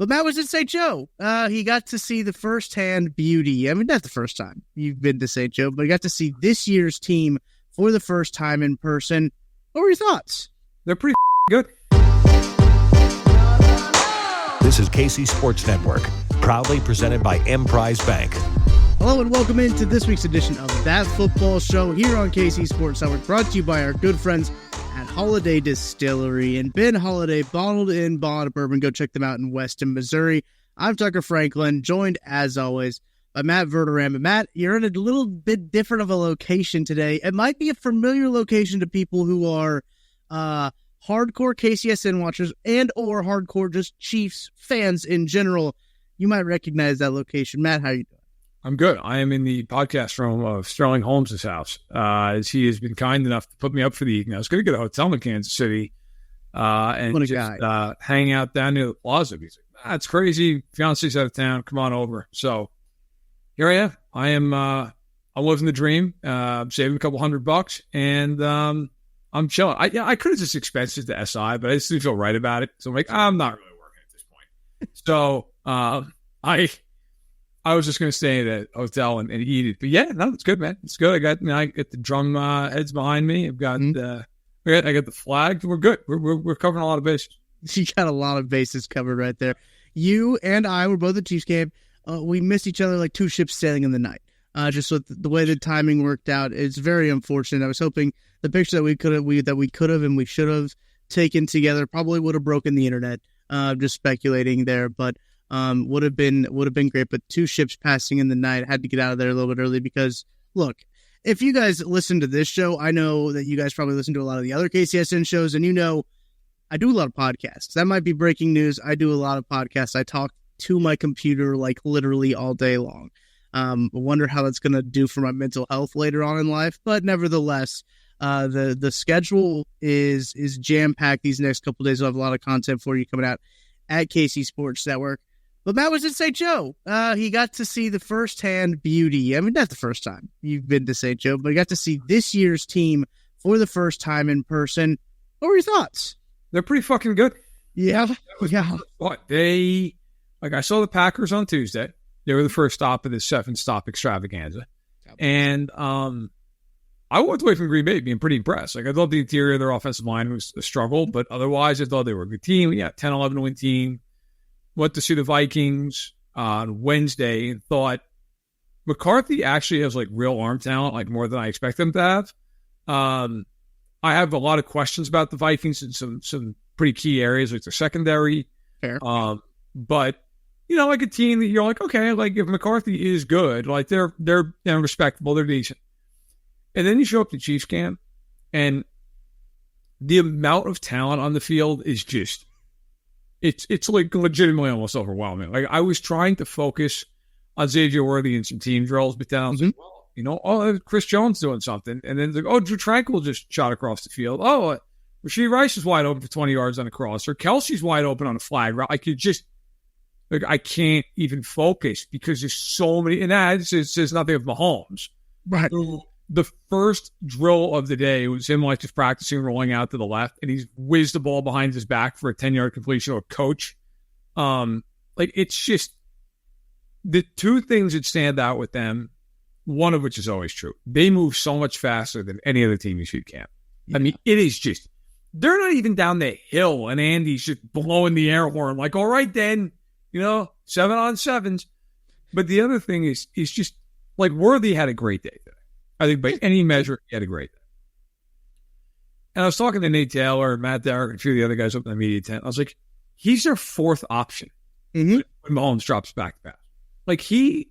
But Matt was in St. Joe. He got to see the firsthand beauty. I mean, not the first time you've been to St. Joe, but he got to see this year's team for the first time in person. What were your thoughts? They're pretty good. This is KC Sports Network, proudly presented by Emprise Bank. Hello and welcome into this week's edition of That Football Show here on KC Sports Network, brought to you by our good friends at Holiday Distillery and Ben Holiday, bottled in bond bourbon. Go check them out in Weston, Missouri. I'm Tucker Franklin, joined as always by Matt Verderame. And Matt, you're in a little bit different of a location today. It might be a familiar location to people who are hardcore KCSN watchers and or hardcore just Chiefs fans in general. You might recognize that location. Matt, how are you doing? I'm good. I am in the podcast room of Sterling Holmes' house, as he has been kind enough to put me up for the evening. I was going to get a hotel in Kansas City and just hang out down near the plaza. He's like, it's crazy. Fiance's out of town. Come on over. So here I am. I'm living the dream. I'm saving a couple $100, and I'm chilling. I could have just expensed it to SI, but I just didn't feel right about it. So I'm like, I'm not really working at this point. So I was just going to stay at a hotel and eat it. But yeah, no, it's good, man. It's good. I got the drum heads behind me. I got the flag. We're good. We're covering a lot of bases. You got a lot of bases covered right there. You and I were both at Chiefs game. We missed each other like two ships sailing in the night. Just with the way the timing worked out, it's very unfortunate. I was hoping the picture that we could have and we should have taken together probably would have broken the internet. Just speculating there, but would have been great. But two ships passing in the night. Had to get out of there a little bit early because, look, if you guys listen to this show, I know that you guys probably listen to a lot of the other KCSN shows, and you know I do a lot of podcasts. That might be breaking news. I do a lot of podcasts. I talk to my computer like literally all day long. I wonder how that's going to do for my mental health later on in life. But nevertheless, the schedule is jam-packed these next couple of days. We'll have a lot of content for you coming out at KC Sports Network. But Matt was in St. Joe. He got to see the firsthand beauty. I mean, not the first time you've been to St. Joe, but he got to see this year's team for the first time in person. What were your thoughts? They're pretty fucking good. Yeah. What I saw the Packers on Tuesday. They were the first stop of this 7-stop extravaganza. And I walked away from Green Bay being pretty impressed. I thought the interior of their offensive line was a struggle, but otherwise I thought they were a good team. Yeah, 10-11 win team. Went to see the Vikings on Wednesday and thought McCarthy actually has real arm talent, more than I expect them to have. I have a lot of questions about the Vikings in some pretty key areas, like their secondary. Fair. But a team that you're okay, if McCarthy is good, they're respectable, they're decent. And then you show up to Chiefs camp, and the amount of talent on the field is just, it's legitimately almost overwhelming. I was trying to focus on Xavier Worthy and some team drills, but then I was Chris Jones doing something. And then Drew Tranquill just shot across the field. Rashee Rice is wide open for 20 yards on a cross, or Kelsey's wide open on a flag route. I can't even focus because there's so many, and that says nothing of Mahomes. Right. The first drill of the day was him just practicing rolling out to the left, and he's whizzed the ball behind his back for a 10-yard completion to a coach. It's just the two things that stand out with them, one of which is always true. They move so much faster than any other team you see at camp. Yeah. I mean, it is just, they're not even down the hill, and Andy's just blowing the air horn all right then, 7-on-7s. But the other thing is just Worthy had a great day today. I think by any measure, he had a great day. And I was talking to Nate Taylor, Matt Derrick, and a few of the other guys up in the media tent. I was like, he's their fourth option when Mahomes drops back to pass. He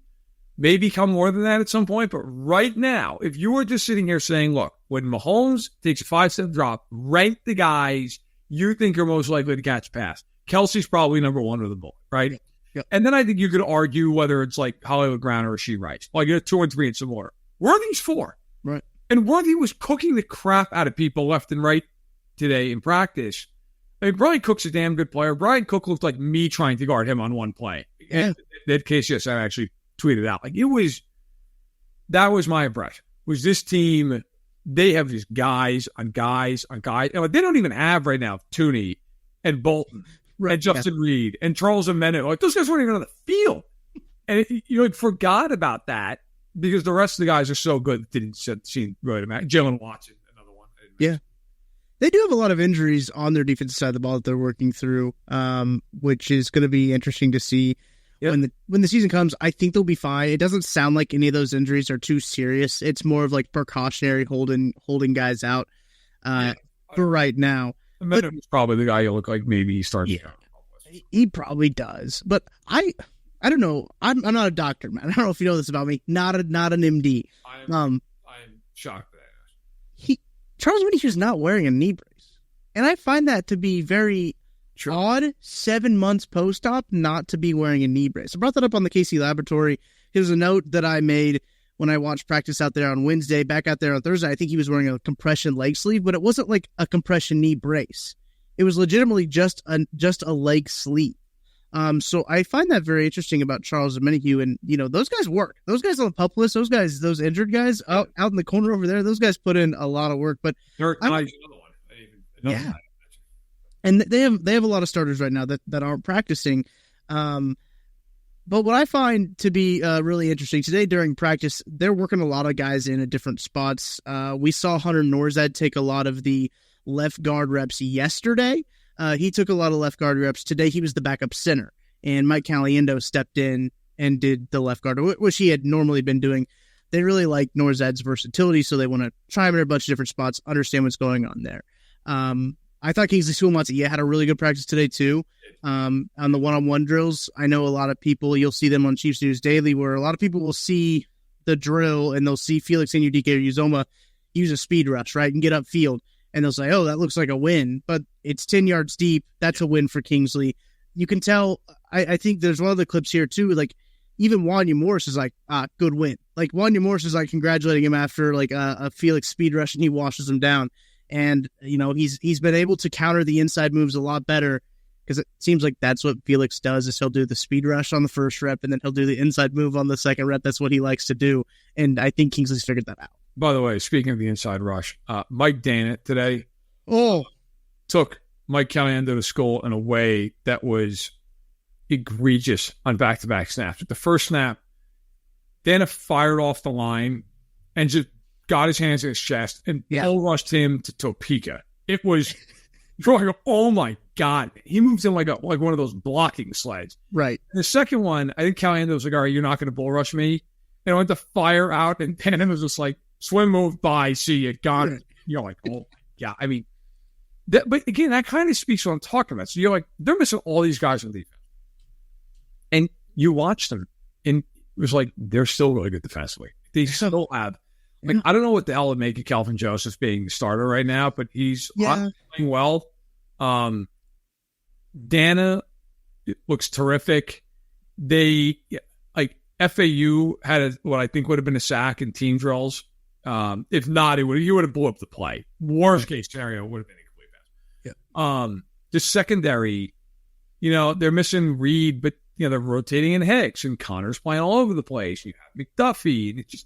may become more than that at some point, but right now, if you were just sitting here saying, look, when Mahomes takes a 5-step drop, rank the guys you think are most likely to catch a pass. Kelsey's probably number one with the ball, right? Yep. And then I think you could argue whether it's Hollywood Brown or Rashee Rice. You're 2 and 3 in some order. Worthy's 4. Right. And Worthy was cooking the crap out of people left and right today in practice. Brian Cook's a damn good player. Brian Cook looked like me trying to guard him on one play. Yeah. And that KCSN actually tweeted out. That was my impression. Was this team, they have just guys on guys on guys. And they don't even have right now Tooney and Bolton. and Justin Reed and Charles Ameno. Like, those guys weren't even on the field. And you like forgot about that because the rest of the guys are so good that didn't seem really to matter. Jalen Watson, another one. Yeah. They do have a lot of injuries on their defensive side of the ball that they're working through, which is going to be interesting to see. Yep. When the season comes. I think they'll be fine. It doesn't sound like any of those injuries are too serious. It's more of like precautionary holding guys out for right now. Ameno's probably the guy you look like maybe he starts. Yeah, he probably does. But I don't know. I'm not a doctor, man. I don't know if you know this about me. Not an MD. I'm shocked that Charles Omenihu's not wearing a knee brace, and I find that to be very odd. 7 months post-op not to be wearing a knee brace. I brought that up on the KC Laboratory. It was a note that I made when I watched practice out there on Wednesday. Back out there on Thursday, I think he was wearing a compression leg sleeve, but it wasn't like a compression knee brace. It was legitimately just a leg sleeve. So I find that very interesting about Charles Omenihu, and those guys work. Those guys on the pup list, those injured guys out in the corner over there, those guys put in a lot of work. But another one. Yeah. And they have a lot of starters right now that aren't practicing. But what I find to be really interesting today during practice, they're working a lot of guys in at different spots. We saw Hunter Norzad take a lot of the left guard reps yesterday. He took a lot of left guard reps. Today he was the backup center, and Mike Caliendo stepped in and did the left guard, which he had normally been doing. They really like Norzad's versatility, so they want to try him in a bunch of different spots, understand what's going on there. I thought Kingsley Suamataia had a really good practice today too. On the one-on-one drills, I know a lot of people, you'll see them on Chiefs News Daily, where a lot of people will see the drill and they'll see Felix Anudike or Uzoma use a speed rush, right, and get upfield. And they'll say, oh, that looks like a win, but it's 10 yards deep. That's a win for Kingsley. You can tell, I think there's one of the clips here too, like even Wanya Morris is like, good win. Like Wanya Morris is like congratulating him after like a Felix speed rush and he washes him down. And, he's been able to counter the inside moves a lot better because it seems like that's what Felix does is he'll do the speed rush on the first rep and then he'll do the inside move on the second rep. That's what he likes to do. And I think Kingsley's figured that out. By the way, speaking of the inside rush, Mike Dana today took Mike Caliendo to school in a way that was egregious on back-to-back snaps. At the first snap, Dana fired off the line and just got his hands in his chest and bull rushed him to Topeka. It was drawing. Oh my God. He moves in like one of those blocking sleds. Right. And the second one, I think Caliendo was like, all right, you're not going to bull rush me. And I went to fire out and Dana was just like, swim move by, see you, got it. You're like, oh my God. I mean, but again, that kind of speaks to what I'm talking about. So you're like, they're missing all these guys on defense. And you watch them and it was like, they're still really good defensively. They still have. Like, I don't know what the hell would make Calvin Joseph being the starter right now, but he's playing well. Dana looks terrific. FAU had what I think would have been a sack in team drills. If not, he would have blew up the play. Worst case scenario would have been a complete pass. Yeah. The secondary, they're missing Reed, but they're rotating in Hicks and Connor's playing all over the place. You have McDuffie, and it's just.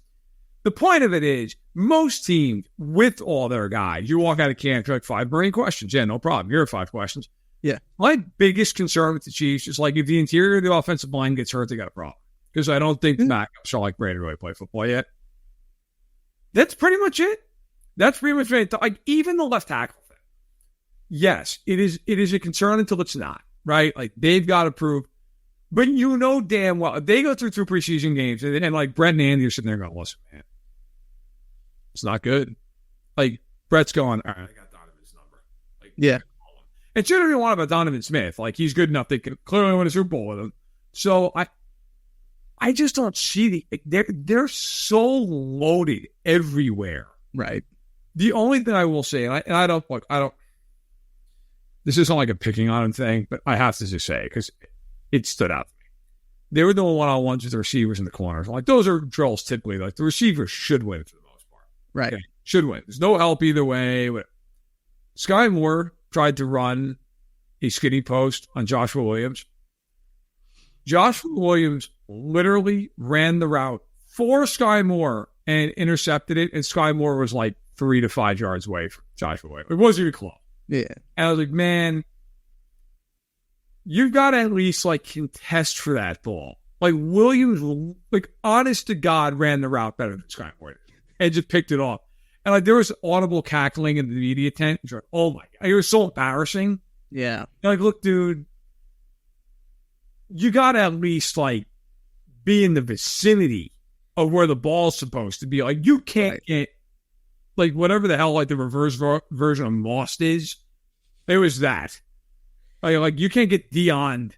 The point of it is, most teams, with all their guys, you walk out of camp, you're like 5 Marine questions. Yeah, no problem. Here are 5 questions. Yeah. My biggest concern with the Chiefs is like if the interior of the offensive line gets hurt, they got a problem. Because I don't think the backups are like ready to really play football yet. That's pretty much it. That's pretty much it. Like even the left tackle thing. Yes, it is a concern until it's not, right? Like they've got to prove. But damn well, if they go through 2 preseason games and like Brett and Andy are sitting there going, listen, man. It's not good. Like, Brett's going, all right, I got Donovan's number. Like, yeah. And you don't even want about Donovan Smith. Like, he's good enough. They can clearly win a Super Bowl with him. So, I just don't see they're so loaded everywhere. Right. The only thing I will say, and I don't, this isn't like a picking on him thing, but I have to just say, because it stood out to me. They were doing one-on-ones with the receivers in the corners. Like, those are drills typically. Like, the receivers should win for the most part. Right. Okay. Should win. There's no help either way. But Skyy Moore tried to run a skinny post on Joshua Williams. Joshua Williams literally ran the route for Skyy Moore and intercepted it. And Skyy Moore was like 3 to 5 yards away from Joshua Williams. It wasn't even close. Yeah. And I was like, man, you've got to at least like contest for that ball. Like Williams, like honest to God, ran the route better than Skyy Moore and just picked it off. And like there was audible cackling in the media tent. Like, oh my God, it was so embarrassing. Yeah. Like, look, dude, you got to at least like be in the vicinity of where the ball's supposed to be. Like you can't get like whatever the hell like the reverse version of Most is. It was that. Like you can't get beyond.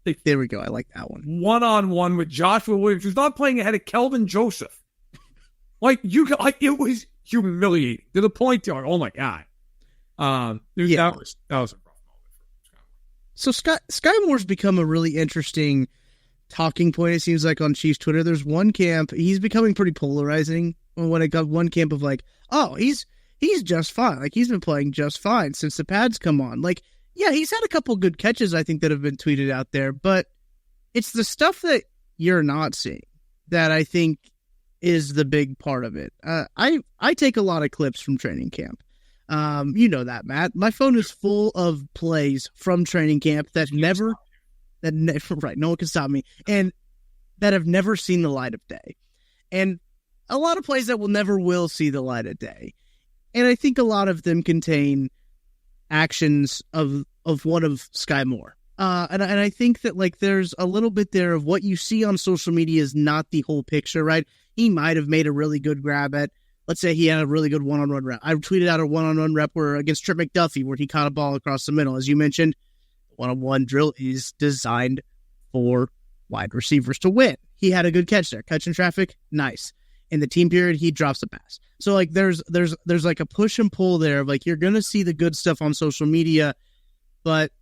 Like, there we go. I like that one. 1-on-1 with Joshua Williams, who's not playing ahead of Kelvin Joseph. Like it was humiliating to the point that, oh my God. That was a rough moment for Skyy Moore. So Skyy Moore's become a really interesting talking point, it seems like, on Chiefs Twitter. There's one camp, he's becoming pretty polarizing when it got one camp of like, oh, he's just fine. Like he's been playing just fine since the pads come on. Like, yeah, he's had a couple good catches, I think, that have been tweeted out there, but it's the stuff that you're not seeing that I think is the big part of it. I take a lot of clips from training camp. You know that, Matt. My phone is full of plays from training camp that right, no one can stop me, and that have never seen the light of day. And a lot of plays that will see the light of day. And I think a lot of them contain actions of one of Skyy Moore. And I think that like there's a little bit there of what you see on social media is not the whole picture, right? He might have made a really good grab at, let's say he had a really good one-on-one rep. I tweeted out a one-on-one rep where against Trip McDuffie where he caught a ball across the middle. As you mentioned, one-on-one drill is designed for wide receivers to win. He had a good catch there. Catch in traffic, nice. In the team period, he drops a pass. So like there's like a push and pull there of like you're gonna see the good stuff on social media, but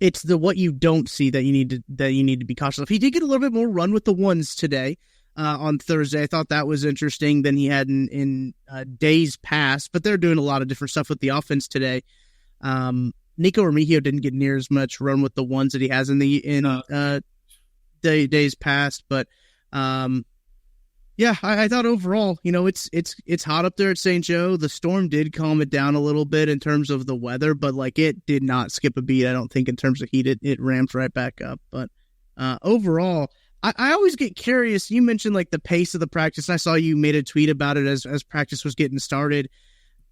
it's the what you don't see that you need to be cautious of. He did get a little bit more run with the ones today on Thursday. I thought that was interesting than he had in days past, but they're doing a lot of different stuff with the offense today. Nico Remigio didn't get near as much run with the ones that he has in days past, but yeah, I thought overall, it's hot up there at St. Joe. The storm did calm it down a little bit in terms of the weather, but like it did not skip a beat. I don't think in terms of heat, it ramped right back up. But overall, I always get curious. You mentioned like the pace of the practice. I saw you made a tweet about it as practice was getting started.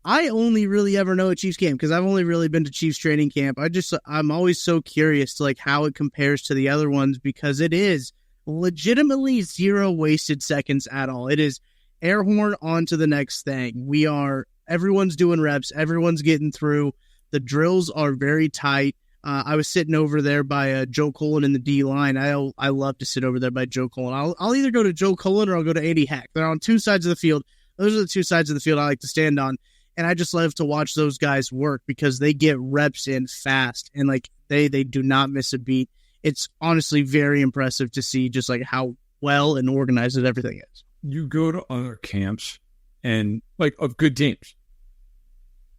I only really ever know a Chiefs game because I've only really been to Chiefs training camp. I'm always so curious to like how it compares to the other ones because it is legitimately zero wasted seconds at all. It is air horn on to the next thing. Everyone's doing reps. Everyone's getting through. The drills are very tight. I was sitting over there by Joe Cullen in the D line. I love to sit over there by Joe Cullen. I'll either go to Joe Cullen or I'll go to Andy Heck. They're on two sides of the field. Those are the two sides of the field I like to stand on. And I just love to watch those guys work because they get reps in fast and like they do not miss a beat. It's honestly very impressive to see just like how well and organized everything is. You go to other camps and like of good teams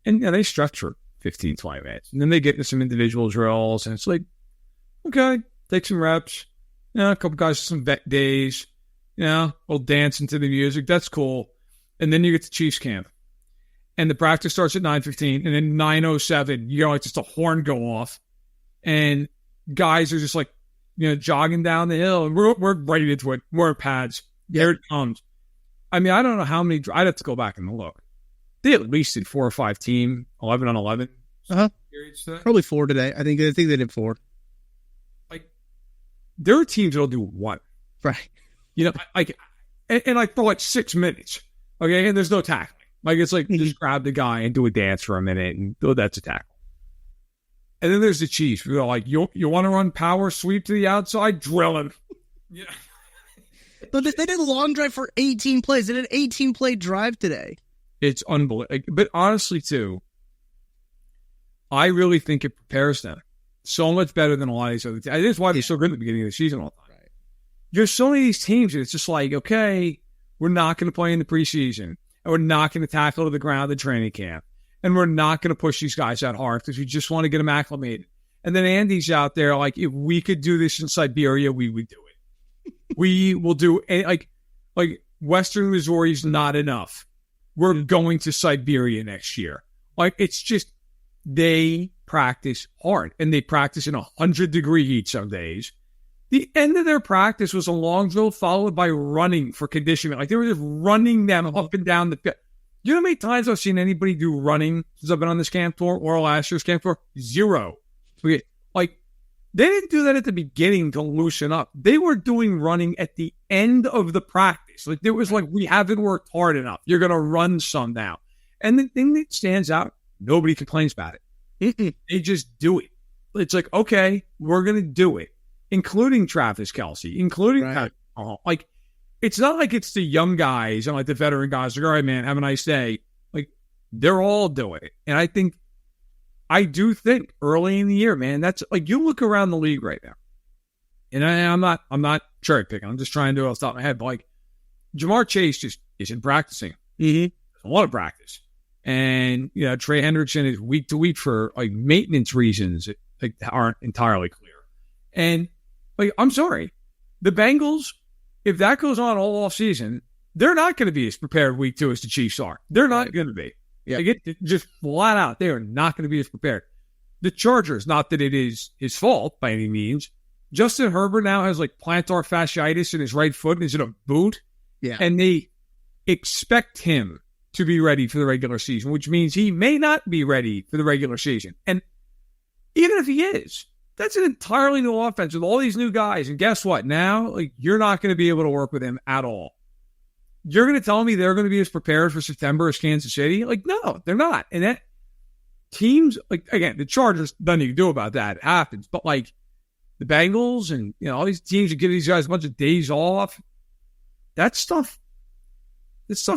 and they structure 15, 20 minutes. And then they get into some individual drills and it's like, okay, take some reps. A couple guys, some vet days, we'll dance into the music. That's cool. And then you get to Chiefs camp and the practice starts at 9:15 and then 9:07, like just a horn go off and guys are just like, jogging down the hill and we're right into it. We're pads. There it comes. I mean, I don't know how many, I'd have to go back and look. They at least did 4 or 5 team 11 on 11 periods today. Probably 4 today. I think they did 4. Like there are teams that'll do 1. Right. And like for like 6 minutes. Okay. And there's no tackling. Like it's like just grab the guy and do a dance for a minute and that's a tackle. And then there's the Chiefs. We're like, you want to run power sweep to the outside? Drill him. But they did a long drive for 18 plays. They did an 18-play drive today. It's unbelievable. But honestly, too, I really think it prepares them so much better than a lot of these other teams. That's why they're so good at the beginning of the season all the time. Right. There's so many of these teams that it's just like, okay, we're not going to play in the preseason. And we're not going to tackle to the ground at training camp. And we're not going to push these guys that hard because we just want to get them acclimated. And then Andy's out there like, if we could do this in Siberia, we would do it. We will do like Western Missouri's not enough. We're going to Siberia next year. Like it's just they practice hard, and they practice in 100-degree heat some days. The end of their practice was a long drill followed by running for conditioning. Like, they were just running them up and down the field. You know how many times I've seen anybody do running since I've been on this camp tour or last year's camp tour? Zero. Okay. Like, they didn't do that at the beginning to loosen up. They were doing running at the end of the practice. Like, there was like, we haven't worked hard enough. You're going to run some now. And the thing that stands out, nobody complains about it. They just do it. It's like, okay, we're going to do it, including Travis Kelce, including right. Like, it's not like it's the young guys and like the veteran guys. Like, all right, man, have a nice day. Like, they're all doing it. And I do think early in the year, man, that's like, you look around the league right now, and I'm not cherry picking. I'm just trying to do it off the top of my head. But like, Jamar Chase just isn't practicing. There's a lot of practice. And, you know, Trey Hendrickson is week to week for like maintenance reasons that like aren't entirely clear. And like, I'm sorry, the Bengals, if that goes on all off season, they're not going to be as prepared week 2 as the Chiefs are. They're not going to be. Yeah. Like, it just flat out, they are not going to be as prepared. The Chargers, not that it is his fault by any means. Justin Herbert now has like plantar fasciitis in his right foot and is in a boot. Yeah. And they expect him to be ready for the regular season, which means he may not be ready for the regular season. And even if he is, that's an entirely new offense with all these new guys. And guess what? Now, like, you're not going to be able to work with him at all. You're going to tell me they're going to be as prepared for September as Kansas City? Like, no, they're not. And that teams, like, again, the Chargers, nothing you can do about that. It happens. But like the Bengals and, you know, all these teams that give these guys a bunch of days off, this stuff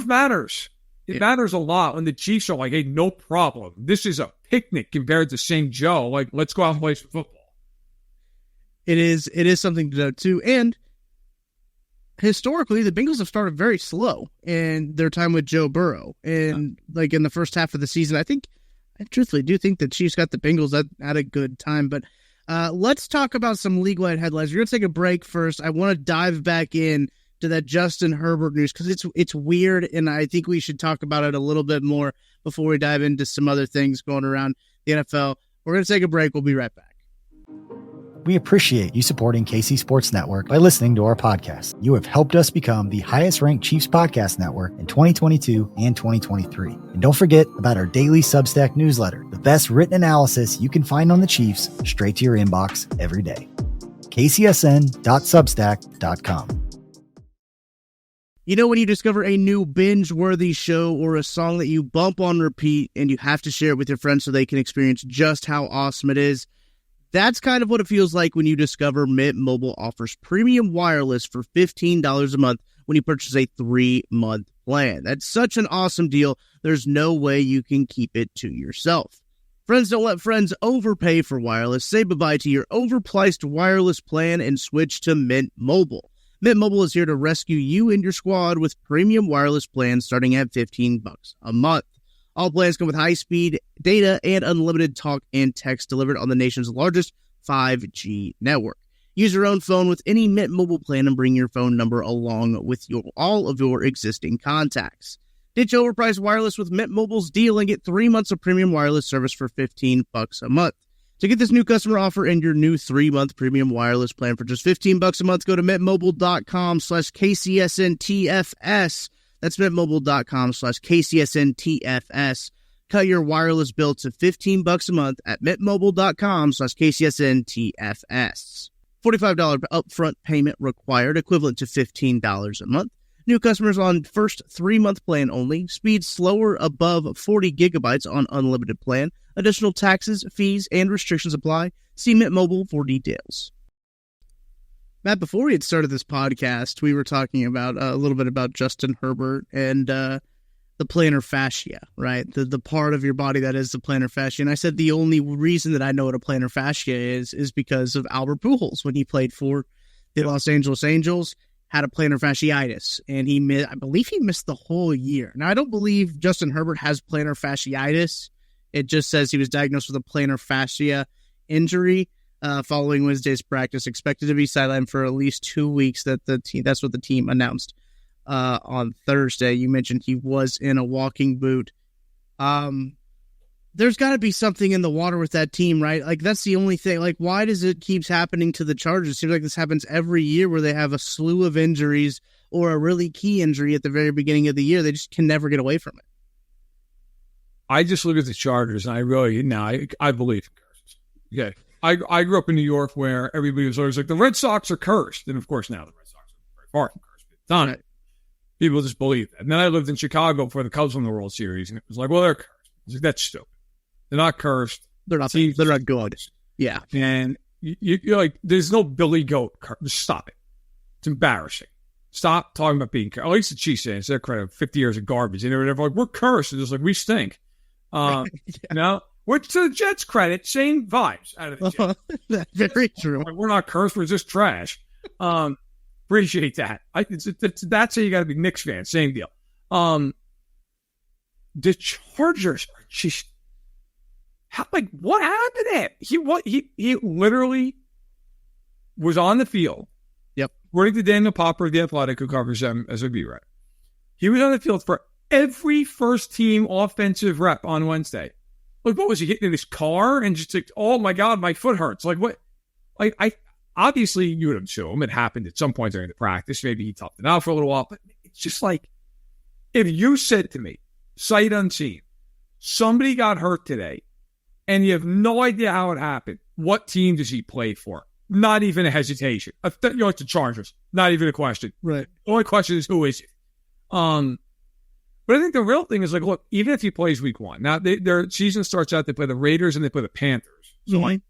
matters. It matters a lot when the Chiefs are like, hey, no problem. This is a picnic compared to St. Joe. Like, let's go out and play some football. It is something to note too. And historically, the Bengals have started very slow in their time with Joe Burrow. And like in the first half of the season, I truthfully do think the Chiefs got the Bengals at a good time. But let's talk about some league-wide headlines. We're going to take a break first. I want to dive back in to that Justin Herbert news because it's weird, and I think we should talk about it a little bit more before we dive into some other things going around the NFL. We're going to take a break. We'll be right back. We appreciate you supporting KC Sports Network by listening to our podcast. You have helped us become the highest-ranked Chiefs podcast network in 2022 and 2023. And don't forget about our daily Substack newsletter, the best written analysis you can find on the Chiefs straight to your inbox every day. kcsn.substack.com. You know when you discover a new binge-worthy show or a song that you bump on repeat and you have to share it with your friends so they can experience just how awesome it is? That's kind of what it feels like when you discover Mint Mobile offers premium wireless for $15 a month when you purchase a 3-month plan. That's such an awesome deal, there's no way you can keep it to yourself. Friends don't let friends overpay for wireless. Say bye-bye to your overpriced wireless plan and switch to Mint Mobile. Mint Mobile is here to rescue you and your squad with premium wireless plans starting at $15 a month. All plans come with high-speed data and unlimited talk and text delivered on the nation's largest 5G network. Use your own phone with any Mint Mobile plan and bring your phone number along with all of your existing contacts. Ditch overpriced wireless with Mint Mobile's deal and get 3 months of premium wireless service for $15 a month. To get this new customer offer and your new 3-month premium wireless plan for just $15 a month, go to mintmobile.com/KCSNTFS. That's mintmobile.com/KCSNTFS. Cut your wireless bill to $15 a month at mintmobile.com/KCSNTFS. $45 upfront payment required, equivalent to $15 a month. New customers on first 3-month plan only. Speed slower above 40 gigabytes on unlimited plan. Additional taxes, fees, and restrictions apply. See Mint Mobile for details. Matt, before we had started this podcast, we were talking about a little bit about Justin Herbert and the plantar fascia, right? The part of your body that is the plantar fascia. And I said the only reason that I know what a plantar fascia is because of Albert Pujols when he played for the Los Angeles Angels. Had a plantar fasciitis, and I believe he missed the whole year. Now, I don't believe Justin Herbert has plantar fasciitis. It just says he was diagnosed with a plantar fascia injury following Wednesday's practice, expected to be sidelined for at least 2 weeks. That's what the team announced on Thursday. You mentioned he was in a walking boot. there's got to be something in the water with that team, right? Like, that's the only thing. Like, why does it keeps happening to the Chargers? It seems like this happens every year where they have a slew of injuries or a really key injury at the very beginning of the year. They just can never get away from it. I just look at the Chargers, and I really, I believe in curses. Okay. I grew up in New York where everybody was always like, the Red Sox are cursed. And, of course, now the Red Sox are very far from cursed. But it's not it. People just believe that. And then I lived in Chicago before the Cubs won the World Series, and it was like, well, they're cursed. I was like, that's stupid. They're not cursed. They're not good. Yeah. And you're like, there's no Billy Goat curse. Just stop it. It's embarrassing. Stop talking about being cursed. At least the Chiefs say it's their credit. 50 years of garbage. And they're like, we're cursed. And it's like, we stink. Yeah. No, which to the Jets' credit, same vibes out of the Jets. That's very true. Like, we're not cursed. We're just trash. Appreciate that. That's how you got to be Knicks fans. Same deal. The Chargers are just what happened to him? He literally was on the field. Yep. According to Daniel Popper of The Athletic, who covers them as a beat writer, he was on the field for every first team offensive rep on Wednesday. Like, what was he hitting in his car and just like, oh my God, my foot hurts. Like, what? Like, I obviously you would assume it happened at some point during the practice. Maybe he toughed it out for a little while, but it's just like, if you said to me, sight unseen, somebody got hurt today, and you have no idea how it happened, what team does he play for? Not even a hesitation. It's the Chargers. Not even a question. Right. The only question is, who is it? But I think the real thing is, like, look, even if he plays week one, now their season starts out, they play the Raiders and they play the Panthers. So like,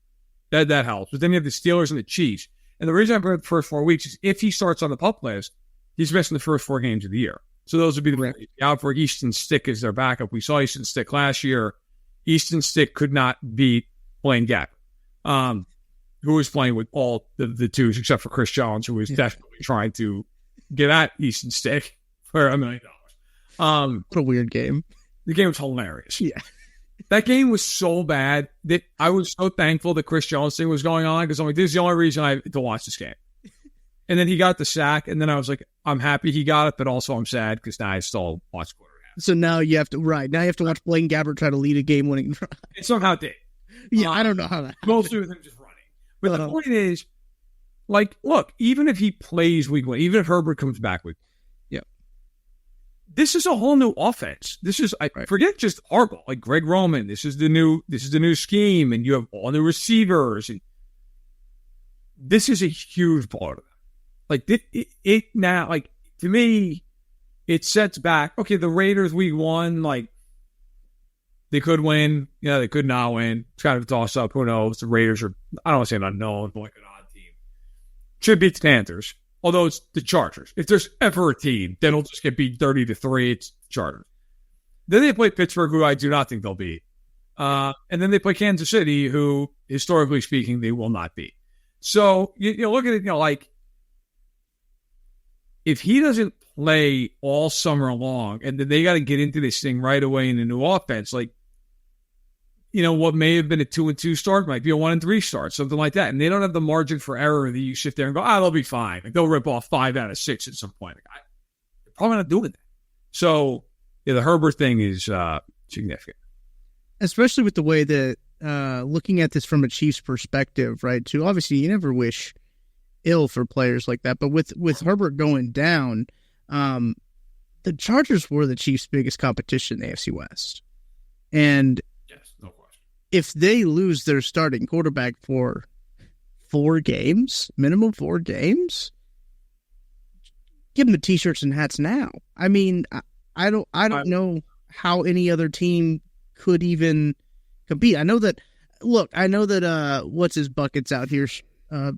that helps. But then you have the Steelers and the Chiefs. And the reason I put the first 4 weeks is if he starts on the PUP list, he's missing the first 4 games of the year. So those would be the out for Easton Stick as their backup. We saw Easton Stick last year. Easton Stick could not beat Blaine Gabbert, who was playing with all the twos except for Chris Jones, who was definitely trying to get at Easton Stick for $1 million. What a weird game. The game was hilarious. Yeah. That game was so bad that I was so thankful that Chris Jones thing was going on, because I'm like, this is the only reason I had to watch this game. And then he got the sack, and then I was like, I'm happy he got it, but also I'm sad because now I still watch quarter half. So now you have to watch Blaine Gabbert try to lead a game-winning drive. And somehow did. Yeah, I don't know how that happened. Mostly with him just running. But the point is, like, look, even if he plays week one, even if Herbert comes back week one, this is a whole new offense. This is forget just Harbaugh, like Greg Roman. This is the new scheme, and you have all new receivers, and this is a huge part of it. Like it now, like, to me, it sets back. Okay, the Raiders week one, like, they could win, they could not win. It's kind of a toss up. Who knows? The Raiders are, I don't want to say an unknown, but like an odd team. Should beat the Panthers. Although it's the Chargers. If there's ever a team that'll just get beat 30-3, it's Chargers. Then they play Pittsburgh, who I do not think they'll beat. And then they play Kansas City, who, historically speaking, they will not beat. So, you look at it, like, if he doesn't play all summer long, and then they got to get into this thing right away in the new offense, like, what may have been a 2-2 start might be a 1-3 start, something like that. And they don't have the margin for error that you sit there and go, they'll be fine. Like, they'll rip off 5 out of 6 at some point. Like, they're probably not doing that. So, the Herbert thing is significant. Especially with the way that, looking at this from a Chiefs perspective, right, too, obviously you never wish ill for players like that. But with Herbert going down, the Chargers were the Chiefs' biggest competition in the AFC West. And if they lose their starting quarterback for 4 games, minimum 4 games, give them the T-shirts and hats now. I mean, I don't know how any other team could even compete. I know that what's his buckets out here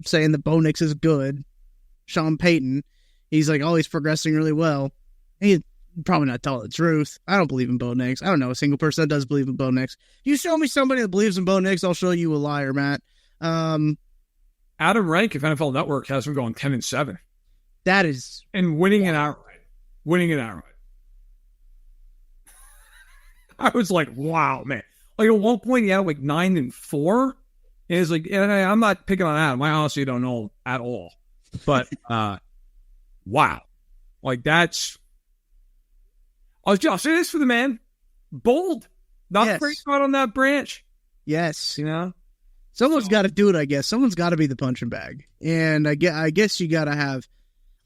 saying that Bo Nix is good. Sean Payton, he's like, he's progressing really well. He's probably not telling the truth. I don't believe in Bo Nix. I don't know a single person that does believe in Bo Nix. You show me somebody that believes in Bo Nix, I'll show you a liar, Matt. Adam Rank of NFL Network has him going 10-7. That is, and winning it outright. I was like, wow, man. Like, at one point he had like 9-4. And it's like, I'm not picking on Adam. I honestly don't know at all. But wow. Like, that's, I'll say this for the man. Bold. Not Yes. break out on that branch. Yes. You know? Someone's got to do it, I guess. Someone's got to be the punching bag. And I guess you got to have...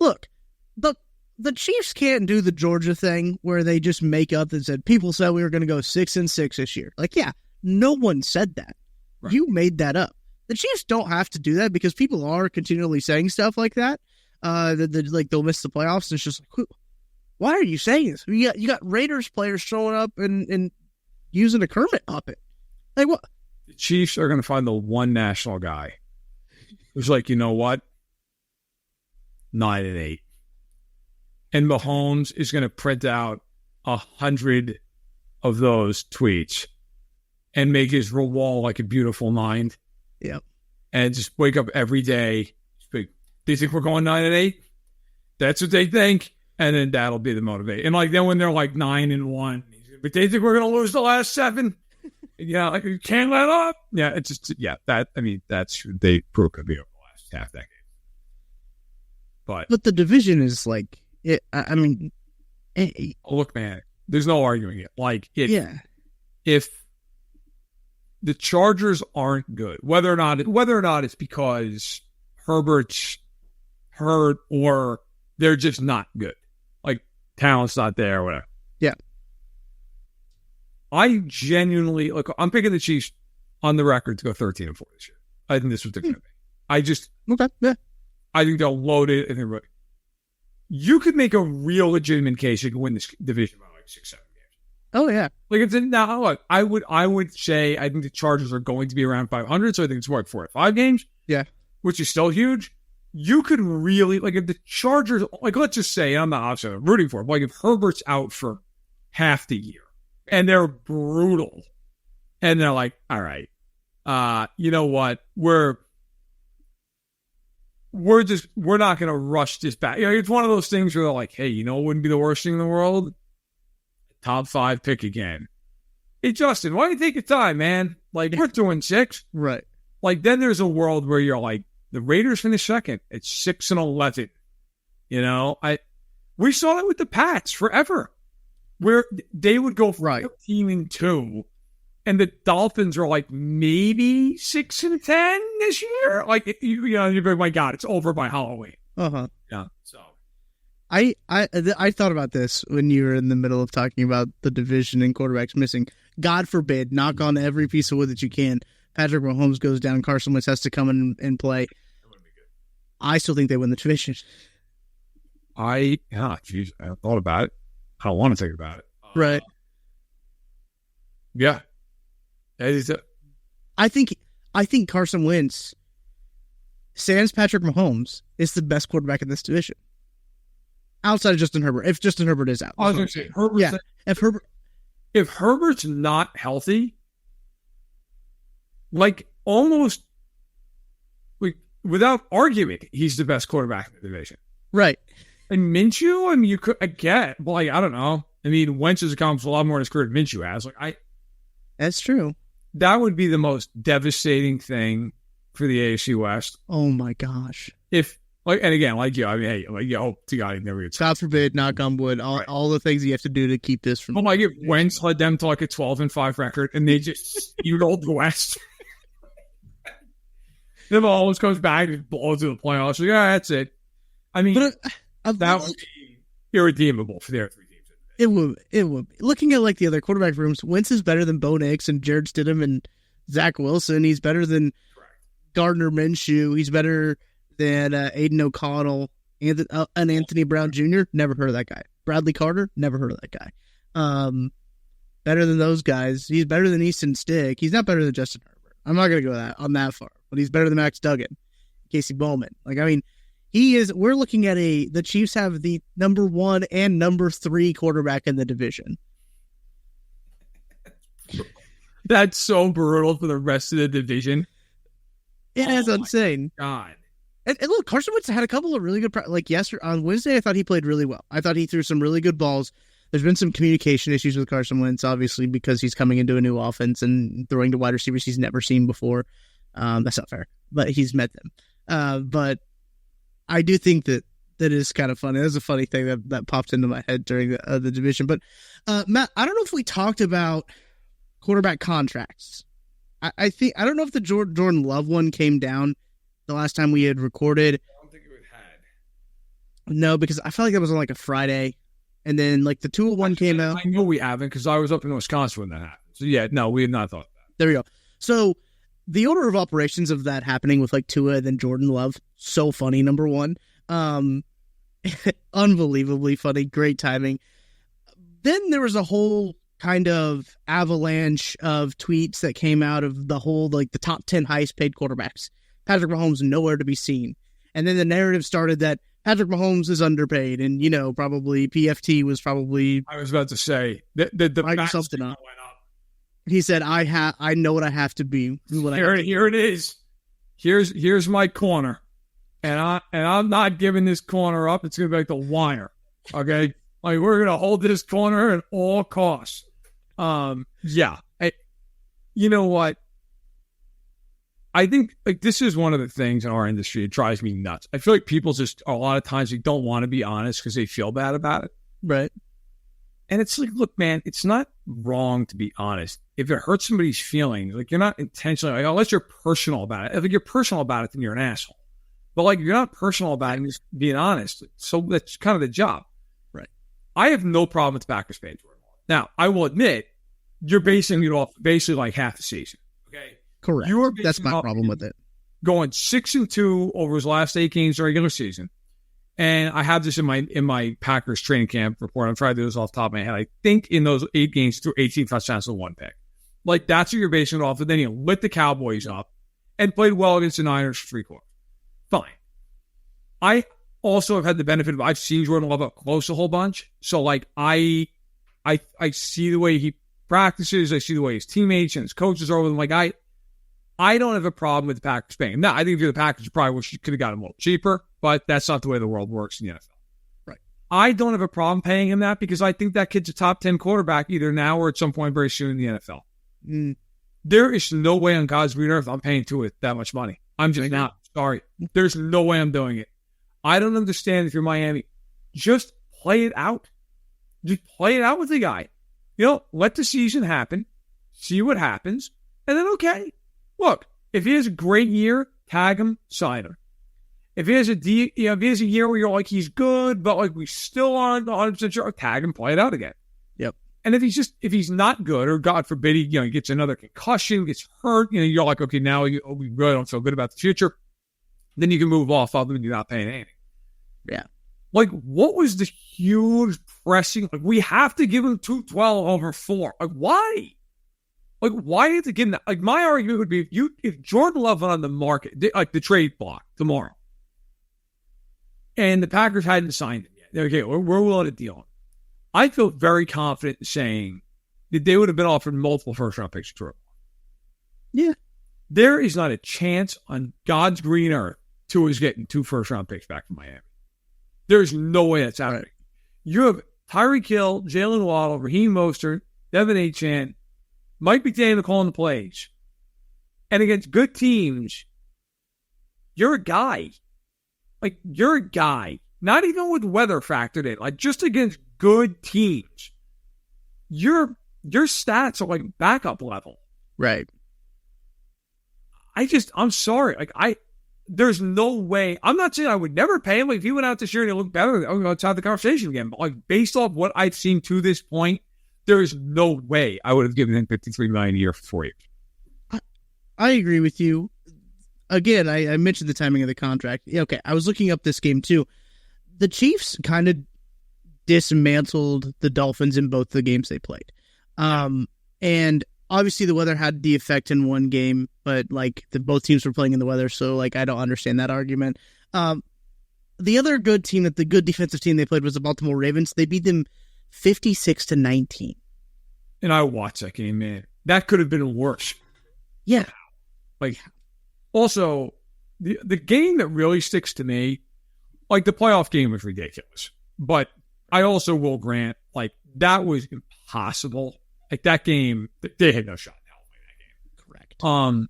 Look, the Chiefs can't do the Georgia thing where they just make up and said, people said we were going to go 6-6 this year. Like, yeah, no one said that. Right. You made that up. The Chiefs don't have to do that because people are continually saying stuff like that. Like they'll miss the playoffs. And it's just like, why are you saying this? You got Raiders players showing up and using a Kermit puppet. Like, what? The Chiefs are going to find the one national guy who's like, you know what? 9-8. And Mahomes is going to print out 100 of those tweets and make his wall like a beautiful 9. Yep. And just wake up every day. Speak, do you think we're going 9-8? That's what they think. And then that'll be the motivation. And like then when they're like 9-1, but they think we're going to lose the last 7. Yeah, like you can't let up. Yeah, it's just that's who they proved to be over the last half decade. But the division is like it. Look, man, there's no arguing it. Like if the Chargers aren't good, whether or not it's because Herbert's hurt or they're just not good, like talent's not there or whatever. Yeah. I genuinely look. I'm picking the Chiefs on the record to go 13-4 this year. I think this is what they're going to be. I think they'll load it and everybody. You could make a real legitimate case you can win this division by like 6-7 games. Oh yeah, like it's now. Look, I would say I think the Chargers are going to be around 500, so I think it's what 4 or 5 games. Yeah, which is still huge. You could really like if the Chargers, like let's just say I'm not obviously rooting for it, but like if Herbert's out for half the year. And they're brutal. And they're like, all right, you know what? We're not going to rush this back. You know, it's one of those things where they're like, hey, you know what wouldn't be the worst thing in the world? Top 5 pick again. Hey, Justin, why don't you take your time, man? Like, we're 2-6. Right. Like, then there's a world where you're like, the Raiders finish second. It's 6-11. You know, we saw that with the Pats forever. Where they would go 14-2, and the Dolphins are like maybe 6-10 this year. Like you know, you're like, my God, it's over by Halloween. Yeah. So, I thought about this when you were in the middle of talking about the division and quarterbacks missing. God forbid, knock on every piece of wood that you can. Patrick Mahomes goes down. Carson Wentz has to come in and play. I still think they win the division. I thought about it. I don't want to think about it. Right. Yeah. I think Carson Wentz, sans Patrick Mahomes, is the best quarterback in this division. Outside of Justin Herbert. If Justin Herbert is out. I was going to say, Herbert. Yeah. If Herbert's not healthy, like almost like without arguing, he's the best quarterback in the division. Right. And Minshew, I mean, you could get, like, I don't know. I mean, Wentz has accomplished a lot more in his career than Minshew has. Like, that's true. That would be the most devastating thing for the AFC West. Oh my gosh! If like, and again, like you, I mean, hey, like, you hope to God he never gets. God forbid, knock on wood. All the things you have to do to keep this from. But like, if Wentz led them to like a 12-5 record, and they just you rolled the West. Then Mahomes comes back and blows to the playoffs. Like, yeah, that's it. I mean. That would be irredeemable for their 3 teams. It would. Looking at like the other quarterback rooms, Wentz is better than Bo Nix and Jared Stidham and Zach Wilson. He's better than Gardner Minshew. He's better than Aiden O'Connell and Anthony Brown Jr. Never heard of that guy. Bradley Carter. Never heard of that guy. Better than those guys. He's better than Easton Stick. He's not better than Justin Herbert. I'm not going to go that far, but he's better than Max Duggan, Casey Bowman. Like, I mean. We're looking at the Chiefs have the number 1 and number 3 quarterback in the division. That's so brutal for the rest of the division. It is insane. God. And look, Carson Wentz had a couple of really good, like yesterday, on Wednesday, I thought he played really well. I thought he threw some really good balls. There's been some communication issues with Carson Wentz, obviously, because he's coming into a new offense and throwing to wide receivers he's never seen before. That's not fair, but he's met them. But I do think that is kind of funny. That was a funny thing that popped into my head during the division. But Matt, I don't know if we talked about quarterback contracts. I don't know if the Jordan Love one came down the last time we had recorded. I don't think it had. No, because I felt like that was on like a Friday. And then like the 201 came out. I know we haven't because I was up in Wisconsin when that happened. So yeah, no, we had not thought that. There we go. So the order of operations of that happening with like Tua and then Jordan Love, so funny, number one. Unbelievably funny, great timing. Then there was a whole kind of avalanche of tweets that came out of the whole, like the top 10 highest paid quarterbacks. Patrick Mahomes nowhere to be seen. And then the narrative started that Patrick Mahomes is underpaid, and probably PFT was probably. I was about to say the something up. He said, "I know what I have to be." Here it is. Here's my corner, and I'm not giving this corner up. It's gonna be like the wire. Okay, like we're gonna hold this corner at all costs. Yeah. You know what? I think like this is one of the things in our industry that drives me nuts. I feel like people just a lot of times they don't want to be honest because they feel bad about it. Right. And it's like, look, man, it's not wrong to be honest. If it hurts somebody's feelings, like you're not intentionally, like, unless you're personal about it. If you're personal about it, then you're an asshole. But like you're not personal about it, just being honest. So that's kind of the job. Right. I have no problem with the Packers paying Jordan. Now, I will admit, you're basing it off basically like half the season. Okay. Correct. That's my problem with it. Going 6-2 over his last 8 games of regular season. And I have this in my Packers training camp report. I'm trying to do this off the top of my head. I think in those 8 games through 18 touchdowns and 1 pick. Like that's what you're basing it off. And then you lit the Cowboys up and played well against the Niners for 3 quarters. Fine. I also have had the benefit of I've seen Jordan Love up close a whole bunch. So like I see the way he practices, I see the way his teammates and his coaches are with him. Like I don't have a problem with the Packers paying him. Now, I think if you're the Packers, you probably wish you could have got him a little cheaper, but that's not the way the world works in the NFL. Right. I don't have a problem paying him that because I think that kid's a top 10 quarterback either now or at some point very soon in the NFL. There is no way on God's green earth I'm paying Tua that much money. I'm just not. Sorry. There's no way I'm doing it. I don't understand if you're Miami. Just play it out. Just play it out with the guy. Let the season happen, see what happens, and then okay. Look, if he has a great year, tag him, sign him. If he has a year where you're like he's good, but like we still aren't 100% sure, tag him, play it out again. Yep. And if he's not good, or God forbid he gets another concussion, gets hurt, you're like okay now we really don't feel good about the future. Then you can move off of him and you're not paying anything. Yeah. Like what was the huge pressing? Like we have to give him 212 over 4. Like why? Like, why did they give him that? Like, my argument would be if Jordan Love went on the market, like the trade block tomorrow, and the Packers hadn't signed him yet, okay, we're willing to deal him. I feel very confident in saying that they would have been offered multiple first-round picks to Jordan Love. Yeah. There is not a chance on God's green earth Tua is getting 2 first-round picks back from Miami. There's no way that's happening. Right. You have Tyreek Hill, Jalen Waddle, Raheem Mostert, Devin Achane, Mike McDaniel calling the plays. And against good teams, you're a guy. Like, you're a guy. Not even with weather factored in. Like, just against good teams. Your stats are like backup level. Right. I'm sorry. Like, there's no way. I'm not saying I would never pay him. Like, if he went out this year and he looked better, let's have the conversation again. But, like, based off what I've seen to this point, there is no way I would have given him $53 million a year for 4 years. I agree with you. Again, I mentioned the timing of the contract. Okay, I was looking up this game too. The Chiefs kind of dismantled the Dolphins in both the games they played. And obviously the weather had the effect in one game, but like both teams were playing in the weather, so like I don't understand that argument. The other good team, the good defensive team they played was the Baltimore Ravens. They beat them 56-19. And I watched that game, man. That could have been worse. Yeah. Like, also, the game that really sticks to me, like the playoff game was ridiculous. But I also will grant, like, that was impossible. Like, that game, they had no shot in hell playing that game. Correct.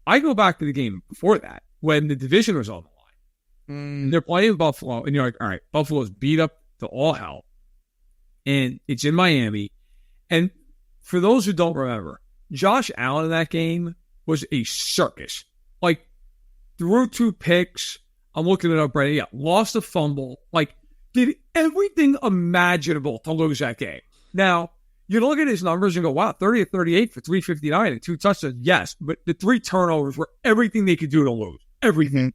I go back to the game before that, when the division was on the line. And they're playing Buffalo, and you're like, all right, Buffalo's beat up to all hell. And it's in Miami. And for those who don't remember, Josh Allen in that game was a circus. Like, threw 2 picks. I'm looking it up right now. Yeah, lost a fumble. Like, did everything imaginable to lose that game. Now, you look at his numbers and go, wow, 30 of 38 for 359 and 2 touchdowns. Yes, but the 3 turnovers were everything they could do to lose. Everything.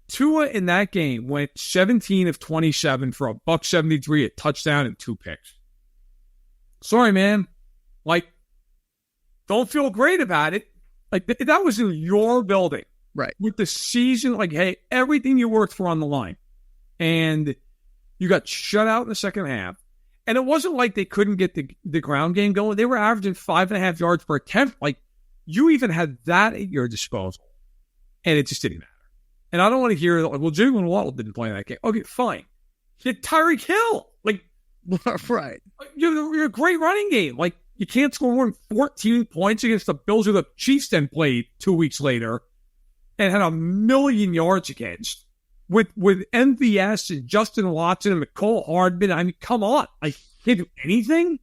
Tua in that game went 17 of 27 for $173, a touchdown, and 2 picks. Sorry, man. Like, don't feel great about it. Like, that was in your building. Right. With the season, like, hey, everything you worked for on the line. And you got shut out in the second half. And it wasn't like they couldn't get the ground game going. They were averaging 5.5 yards per attempt. Like, you even had that at your disposal. And it just didn't matter. And I don't want to hear, like, well, Jalen Waddle didn't play in that game. Okay, fine. You had Tyreek Hill. Like, right. You're a great running game. Like, you can't score more than 14 points against the Bills, who the Chiefs then played 2 weeks later and had 1,000,000 yards against. With MVS and Justin Watson and McCole Hardman. I mean, come on. I can't do anything.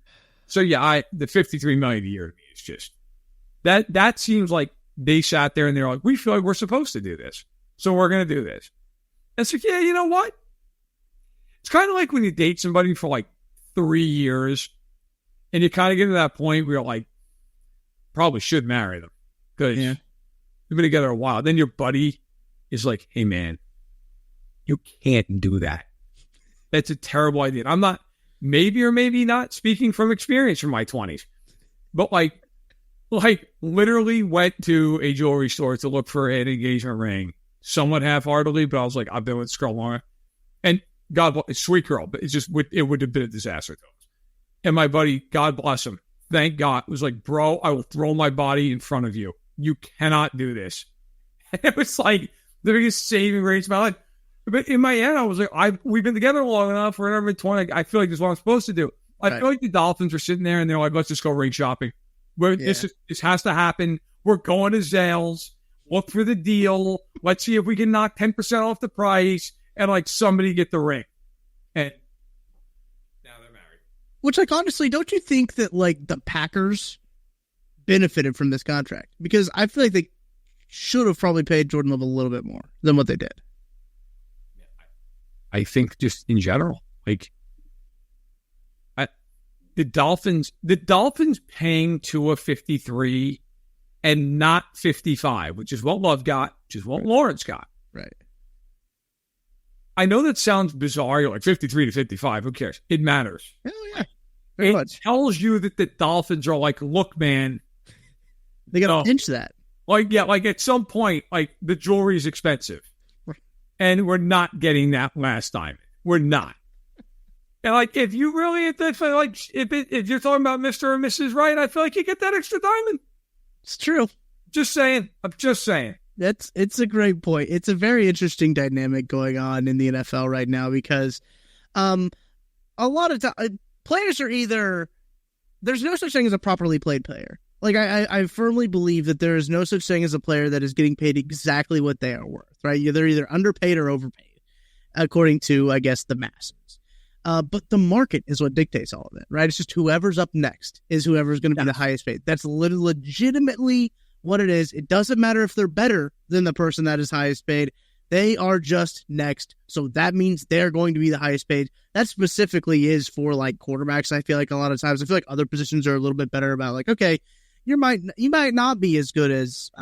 So, yeah, the $53 million a year to me is just, that seems like they sat there and they're like, we feel like we're supposed to do this. So we're going to do this. And so, yeah, you know what? It's kind of like when you date somebody for like 3 years and you kind of get to that point where you're like, probably should marry them because you've been together a while. Then your buddy is like, hey, man, you can't do that. That's a terrible idea. And I'm not, maybe or maybe not speaking from experience from my 20s, but like literally went to a jewelry store to look for an engagement ring, somewhat half-heartedly, but I was like, I've been with this girl longer. And God, sweet girl, but it would have been a disaster to us. And my buddy, God bless him, thank God, was like, bro, I will throw my body in front of you. You cannot do this. And it was like the biggest saving grace of my life. But in my end, I was like, we've been together long enough. We're in our mid-20s. I feel like this is what I'm supposed to do. I feel like the Dolphins are sitting there and they're like, let's just go ring shopping. This has to happen. We're going to Zales. Look for the deal. Let's see if we can knock 10% off the price and like somebody get the ring. And now they're married. Which, like, honestly, don't you think that like the Packers benefited from this contract? Because I feel like they should have probably paid Jordan Love a little bit more than what they did. I think just in general, like the Dolphins paying Tua 53 and not 55, which is what Love got, which is what Lawrence got. Right. I know that sounds bizarre. You're like 53 to 55. Who cares? It matters. Oh, yeah. Very much. Tells you that the Dolphins are like, look, man. They got to pinch that. Like, yeah, like at some point, like the jewelry is expensive. And we're not getting that last time. We're not. And like, if you really, if you're talking about Mr. or Mrs. Right, I feel like you get that extra diamond. It's true. Just saying. I'm just saying. It's a great point. It's a very interesting dynamic going on in the NFL right now because, a lot of time players are either there's no such thing as a properly played player. Like, I firmly believe that there is no such thing as a player that is getting paid exactly what they are worth, right? They're either underpaid or overpaid, according to, I guess, the masses. But the market is what dictates all of it, right? It's just whoever's up next is whoever's going to be the highest paid. That's legitimately what it is. It doesn't matter if they're better than the person that is highest paid. They are just next. So that means they're going to be the highest paid. That specifically is for, like, quarterbacks. I feel like a lot of times, I feel like other positions are a little bit better about, like, okay, you might not be as good as,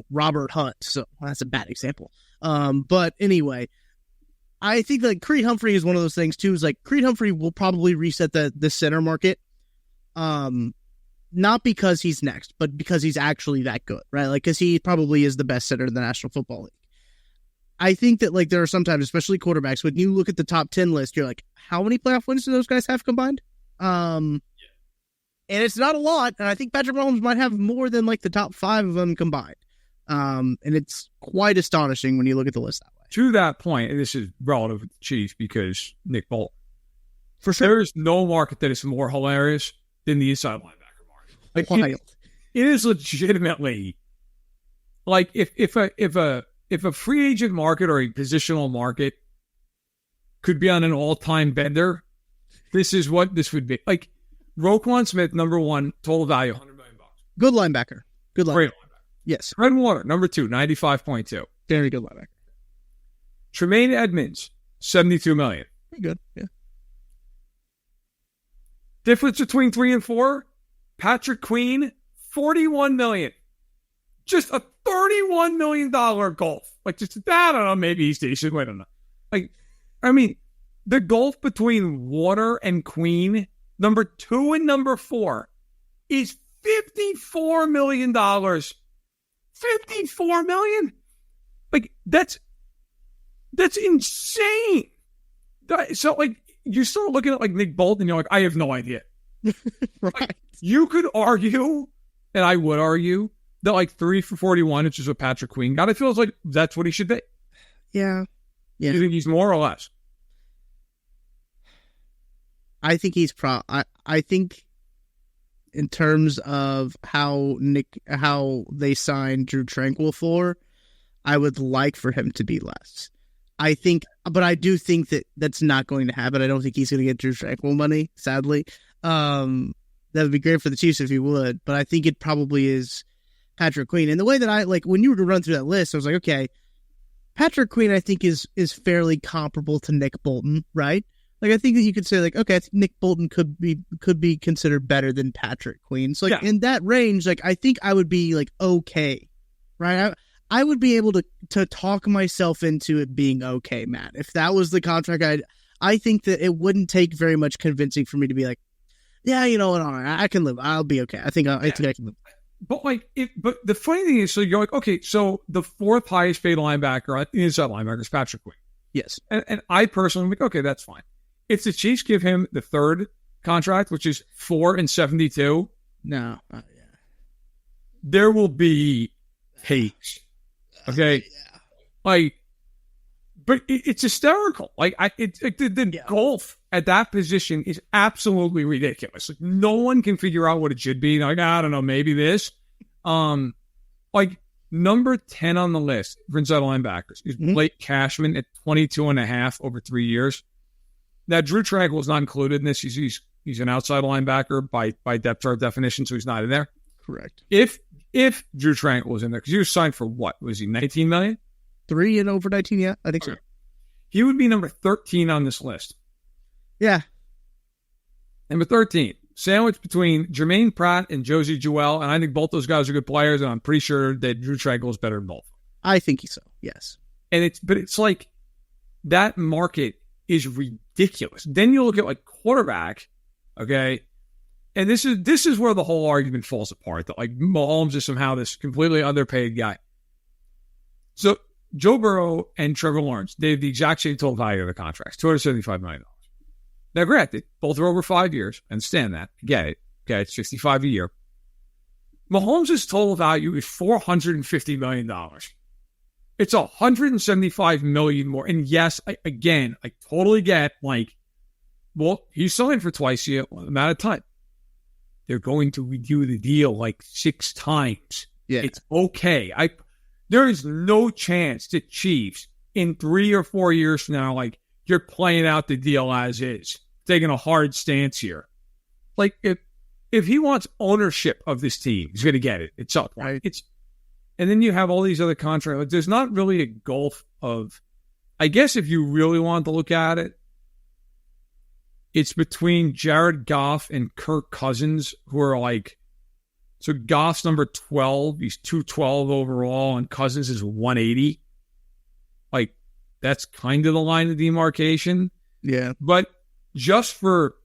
Robert Hunt. So that's a bad example. But anyway, I think like Creed Humphrey is one of those things too, is like Creed Humphrey will probably reset the center market. Not because he's next, but because he's actually that good, right? Like, cause he probably is the best center in the National Football League. I think that like there are sometimes, especially quarterbacks, when you look at the top 10 list, you're like, how many playoff wins do those guys have combined? And it's not a lot. And I think Patrick Mahomes might have more than like the top 5 of them combined. And it's quite astonishing when you look at the list that way. To that point, and this is relative to the Chiefs because Nick Bolton. For sure. There is no market that is more hilarious than the inside linebacker market. Like, it is legitimately like if a free agent market or a positional market could be on an all-time bender, this is what this would be. Like, Roquan Smith, number 1, total value, $100 million. Good linebacker. Good linebacker. Great linebacker. Yes. Fred Warner, number 2, 95.2. Very good linebacker. Tremaine Edmonds, $72 million. Pretty good. Yeah. Difference between 3 and 4, Patrick Queen, $41 million. Just a $31 million golf. Like, just, I don't know, maybe he's decent. I don't know. Like, I mean, the gulf between Warner and Queen, number 2 and number 4, is $54 million. $54 million? Like, that's insane. So, like, you start looking at, like, Nick Bolton, and you're like, I have no idea. Right. Like, you could argue, and I would argue, that, like, 3 for 41, which is what Patrick Queen got. It feels like that's what he should be. Yeah. Yeah. You think he's more or less? I think he's I think in terms of how they signed Drew Tranquil for, I would like for him to be less. I do think that that's not going to happen. I don't think he's going to get Drew Tranquil money, sadly. That would be great for the Chiefs if he would, but I think it probably is Patrick Queen. And the way that I, like, when you were to run through that list, I was like, okay, Patrick Queen, I think is fairly comparable to Nick Bolton, right? Like, I think that you could say, like, okay, I think Nick Bolton could be considered better than Patrick Queen. So, like, in that range, like, I think I would be, like, okay, right? I would be able to talk myself into it being okay, Matt. If that was the contract, I think that it wouldn't take very much convincing for me to be like, yeah, you know what, all right, I can live. I'll be okay. I think I can live. But, like, but the funny thing is, so you're like, okay, so the 4th highest paid linebacker, inside linebacker, is Patrick Queen. Yes. And I personally am like, okay, that's fine. If the Chiefs give him the 3rd contract, which is $4 and $72, no, there will be hate. Okay, yeah. Like, but it's hysterical. Like, the golf at that position is absolutely ridiculous. Like, no one can figure out what it should be. Like, I don't know, maybe this. Like, number 10 on the list for inside linebackers is Blake Cashman at 22.5 over 3 years. Now, Drew Tranquil is not included in this. He's an outside linebacker by depth chart definition, so he's not in there. Correct. If Drew Tranquil was in there, because he was signed for what? Was he $19 million? 3 and over 19, yeah, I think so. He would be number 13 on this list. Yeah. Number 13, sandwiched between Jermaine Pratt and Josie Jewell, and I think both those guys are good players, and I'm pretty sure that Drew Tranquil is better than both. I think so, yes. And it's like that market is ridiculous. Then you look at, like, quarterback, okay, and this is where the whole argument falls apart, that, like, Mahomes is somehow this completely underpaid guy. So Joe Burrow and Trevor Lawrence, they have the exact same total value of the contracts, $275 million. Now, granted, both are over 5 years. I understand that. Get it. Okay, it's $65 a year. Mahomes' total value is $450 million. It's $175 million more. And yes, I totally get, like, well, he's signed for twice the amount of time. They're going to review the deal like 6 times. Yeah. It's okay. There is no chance that Chiefs in 3 or 4 years from now, like, you're playing out the deal as is, taking a hard stance here. Like, if he wants ownership of this team, he's going to get it. It's up. Right. And then you have all these other contracts. Like, there's not really a gulf of, I guess if you really want to look at it, it's between Jared Goff and Kirk Cousins, who are like, so Goff's number 12, he's 212 overall, and Cousins is 180. Like, that's kind of the line of demarcation. Yeah. But just for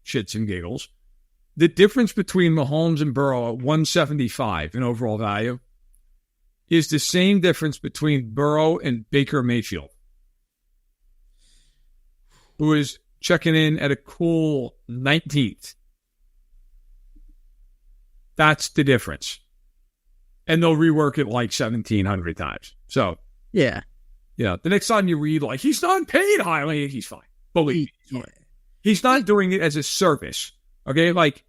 shits and giggles, the difference between Mahomes and Burrow at 175 in overall value is the same difference between Burrow and Baker Mayfield, who is checking in at a cool 19th. That's the difference. And they'll rework it like 1,700 times. So, yeah. The next time you read, like, he's not paid highly, he's fine. Believe me, he's fine. He's not doing it as a service. Okay? Like,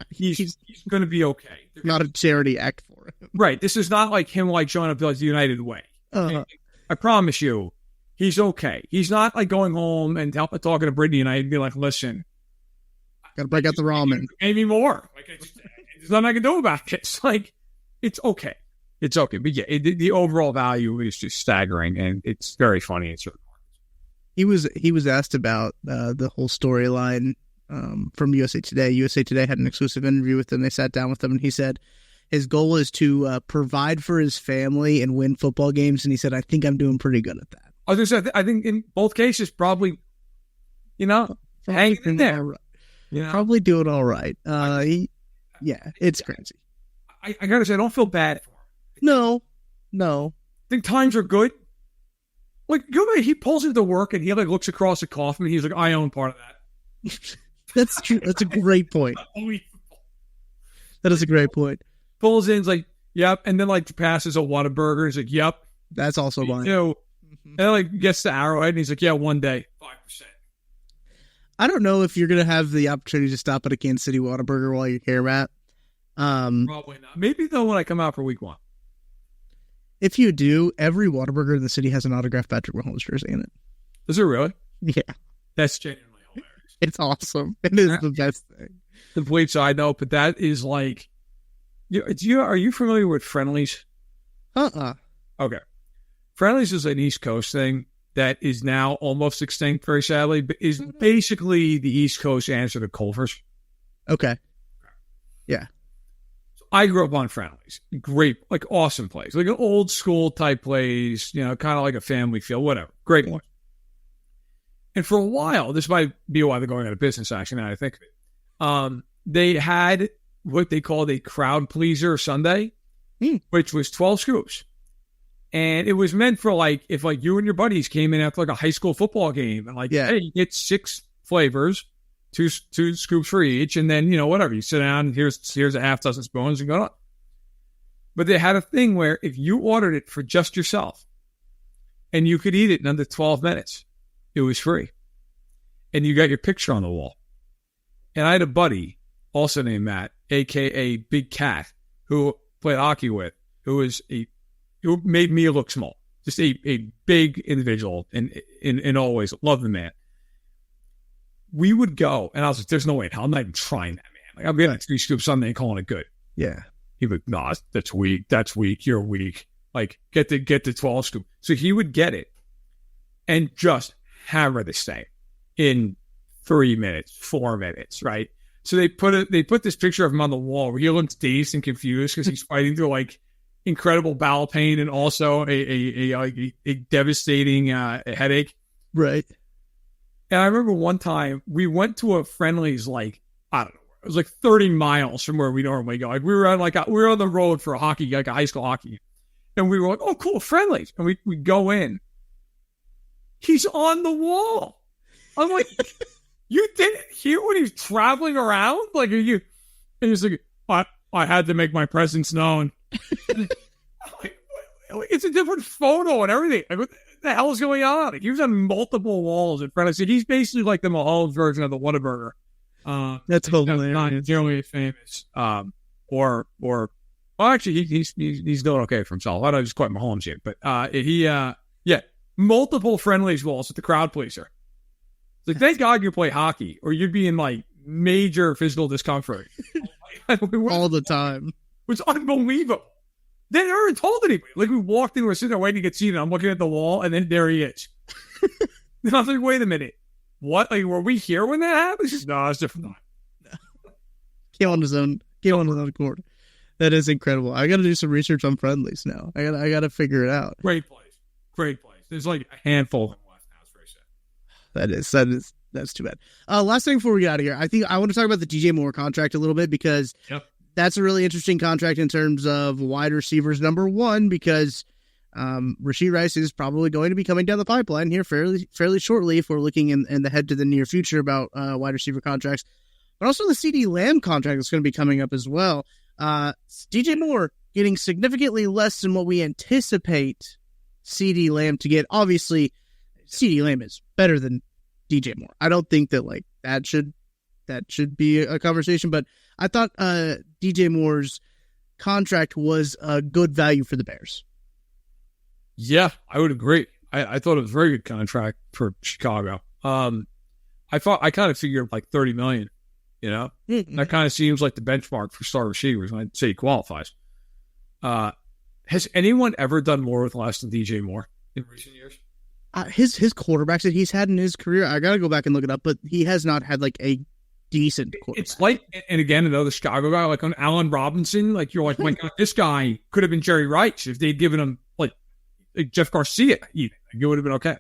he's going to be okay. Not a charity act for him. Right. This is not like him, like, showing up as the United Way. I promise you, he's okay. He's not, like, going home and talking to Brittany and I'd be like, listen, Got to break out the ramen. Maybe more. Like, there's nothing I can do about it. It's like, it's okay. It's okay. But yeah, the overall value is just staggering, and it's very funny in certain markets. He was asked about the whole storyline from USA Today. USA Today had an exclusive interview with him. They sat down with him, and he said his goal is to provide for his family and win football games. And he said, I think I'm doing pretty good at that. I was gonna say, I think in both cases, probably, hanging in there. Right. Probably doing all right. It's crazy. I gotta say, I don't feel bad for him. No. I think times are good. Like, he pulls into work and he looks across the coffin and he's like, I own part of that. That's true. That's a great point. That is a great point. Pulls in, like, yep, and then passes a Whataburger. He's like, yep. That's also mine. And then gets to Arrowhead and he's like, yeah, one day, 5%. I don't know if you're gonna have the opportunity to stop at a Kansas City Whataburger while you're here, Matt. Probably not. Maybe though when I come out for week 1. If you do, every Whataburger in the city has an autographed Patrick Mahomes jersey in it. Is it really? Yeah. That's genuinely hilarious. It's awesome. It is the best thing. Complete side note, but that is like, are you familiar with Friendlies? Okay. Friendlies is an East Coast thing that is now almost extinct, very sadly, but is basically the East Coast answer to Culver's. Okay. Yeah. So I grew up on Friendlies. Great, awesome place. Like an old school type place, kind of like a family feel, whatever. Great place. And for a while, this might be why they're going out of business, actually, now I think of it. They had what they called a crowd pleaser Sunday, which was 12 scoops. And it was meant for if you and your buddies came in after a high school football game and hey, you get 6 flavors, two scoops for each, and then whatever, you sit down and here's a half dozen spoons and go on. But they had a thing where if you ordered it for just yourself and you could eat it in under 12 minutes, it was free, and you got your picture on the wall. And I had a buddy also named Matt, aka Big Cat, who played hockey with, who made me look small. Just a big individual and always loved the man. We would go, and I was like, there's no way in hell I'm not even trying that, man. I'm getting 3 scoops Sunday and calling it good. Yeah. He'd be like, nah, that's weak. That's weak. You're weak. Get the 12 scoop. So he would get it and just hammer this thing in 3 minutes, 4 minutes, right? So they put this picture of him on the wall where he looks dazed and confused because he's fighting through incredible bowel pain and also a devastating headache. Right. And I remember one time we went to a Friendlies, I don't know, it was 30 miles from where we normally go. We were on we were on the road for a hockey, a high school hockey game. And we were like, oh, cool, Friendlies. And we go in. He's on the wall. I'm like, you didn't hear when he's traveling around? Are you? And he's like, I had to make my presence known. It's a different photo and everything. What the hell is going on? He was on multiple walls in front of us. He's basically like the Mahomes version of the Whataburger. That's hilarious. Not nearly as famous. Well, actually, he's doing okay for himself. I don't just quite Mahomes yet, but multiple Friendlies walls with the crowd pleaser. It's thank God you play hockey, or you'd be in major physical discomfort all the time. It was unbelievable. They never told anybody. We walked in, we were sitting there waiting to get seated. I'm looking at the wall, and then there he is. And I was like, wait a minute. What? Were we here when that happened? He says, no, it's different. Came on his own accord. That is incredible. I got to do some research on Friendlies now. I got to figure it out. Great place. There's a handful of them left now. It's very sad. That's too bad. Last thing before we get out of here, I think I want to talk about the DJ Moore contract a little bit because that's a really interesting contract in terms of wide receivers. Number one, because Rashee Rice is probably going to be coming down the pipeline here fairly shortly if we're looking in the head to the near future about wide receiver contracts. But also the CD Lamb contract is going to be coming up as well. DJ Moore getting significantly less than what we anticipate CD Lamb to get. Obviously, CD Lamb is better than DJ Moore. I don't think that that should be a conversation, but I thought DJ Moore's contract was a good value for the Bears. Yeah, I would agree. I thought it was a very good contract for Chicago. I kind of figured $30 million You know, that kind of seems like the benchmark for star receivers. When I say he qualifies. Has anyone ever done more with less than DJ Moore in recent years? His quarterbacks that he's had in his career, I got to go back and look it up, but he has not had like a decent quarterback. It's like, and again, another Chicago guy, like on Allen Robinson, like you're like, my God, this guy could have been Jerry Rice if they'd given him like Jeff Garcia, even. It would have been okay.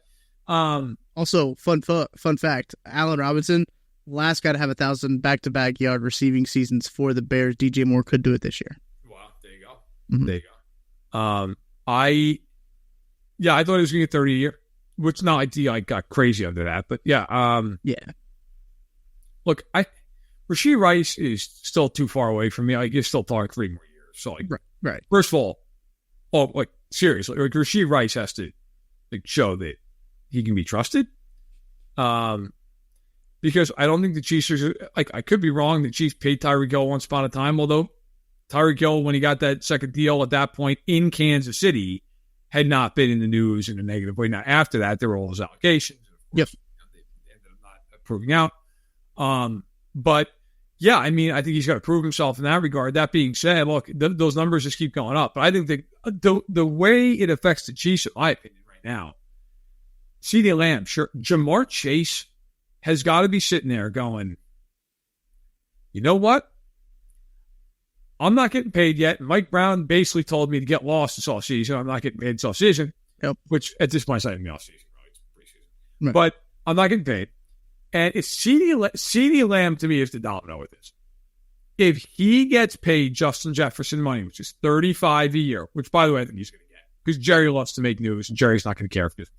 Also, fun fact, Allen Robinson, last guy to have 1,000 back-to-back yard receiving seasons for the Bears. DJ Moore could do it this year. Wow, there you go. Mm-hmm. There you go. I thought he was going to get 30 a year, which not I got crazy under that, but yeah. Look, Rashee Rice is still too far away from me. You're still talking 3 more years. So like, right. First of all, seriously, like Rashee Rice has to show that he can be trusted. Because I don't think the Chiefs are I could be wrong. The Chiefs paid Tyreek Hill once upon a time, although Tyreek Hill, when he got that second deal at that point in Kansas City, had not been in the news in a negative way. Now, after that, there were all those allegations. Yep. They ended up not proving out. But yeah, I mean, I think he's got to prove himself in that regard. That being said, look, those numbers just keep going up. But I think that the way it affects the Chiefs, in my opinion, right now, CeeDee Lamb, sure, Jamar Chase has got to be sitting there going, you know what? I'm not getting paid yet. Mike Brown basically told me to get lost this offseason. I'm not getting paid this offseason, which at this point is not even the offseason, right? It's preseason. Right. But I'm not getting paid. And it's CeeDee Lamb to me is the domino with this. If he gets paid Justin Jefferson money, which is $35 a year, which by the way I think he's going to get, because Jerry loves to make news and Jerry's not going to care if he doesn't.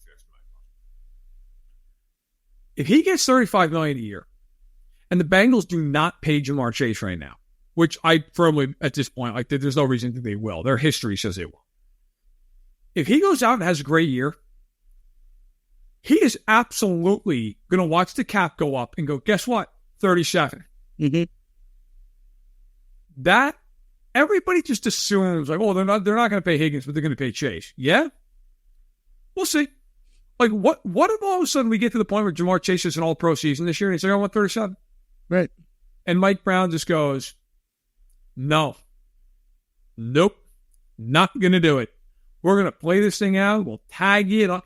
If he gets $35 million a year, and the Bengals do not pay Jamar Chase right now, which I firmly, at this point, there's no reason to think they will. Their history says they will. If he goes out and has a great year, he is absolutely going to watch the cap go up and go, guess what? 37. Mm-hmm. That, everybody just assumes, they're not going to pay Higgins, but they're going to pay Chase. Yeah? We'll see. What if all of a sudden we get to the point where Jamar Chase is an all-pro season this year and he's like, I want 37? Right. And Mike Brown just goes, no. Nope. Not going to do it. We're going to play this thing out. We'll tag you.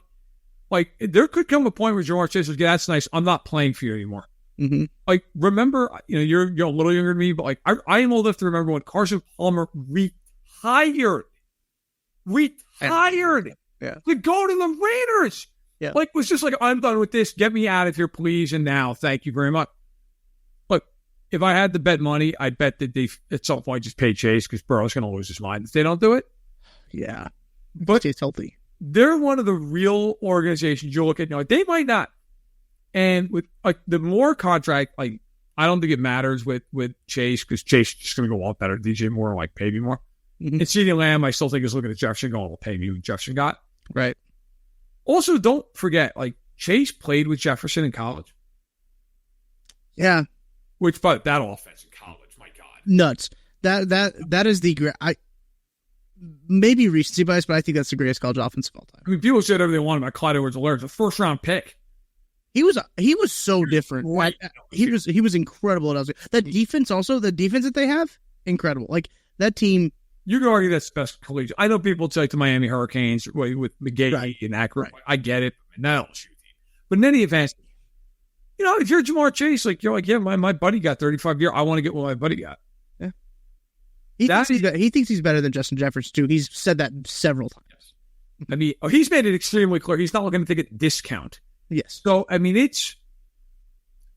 There could come a point where Jamar Chase goes, yeah, that's nice. I'm not playing for you anymore. Mm-hmm. Remember, you're a little younger than me, but I am old enough to remember when Carson Palmer retired. Yeah. To go to the Raiders. Yeah. Was just I'm done with this. Get me out of here, please. And now, thank you very much. Look, if I had to bet money, I'd bet that they, at some point, just pay Chase because Burrow's going to lose his mind if they don't do it. Yeah. But Chase healthy. They're one of the real organizations you look at. They might not. And with the Moore contract, I don't think it matters with Chase because Chase is just going to go a lot better. DJ Moore, pay me more. Mm-hmm. And CeeDee Lamb, I still think is looking at Jefferson going, well, pay me what Jefferson got. Right. Also, don't forget, Chase played with Jefferson in college. Yeah. But that offense in college, my God. Nuts. That is the maybe recency bias, but I think that's the greatest college offense of all time. I mean, people said whatever they want about Clyde Edwards-Helaire, a first-round pick. He was so different. Right. He was incredible. That defense also, the defense that they have, incredible. That team. You can argue that's the best collegiate. I know people take the Miami Hurricanes with McGahee and Akron. Right. I get it. Not LSU team. But in any event, if you're Jamar Chase, you're yeah, my buddy got 35 years. I want to get what my buddy got. Yeah. He thinks he's better than Justin Jefferson, too. He's said that several times. Yes. I mean, he's made it extremely clear. He's not looking to take a discount. Yes. So, I mean,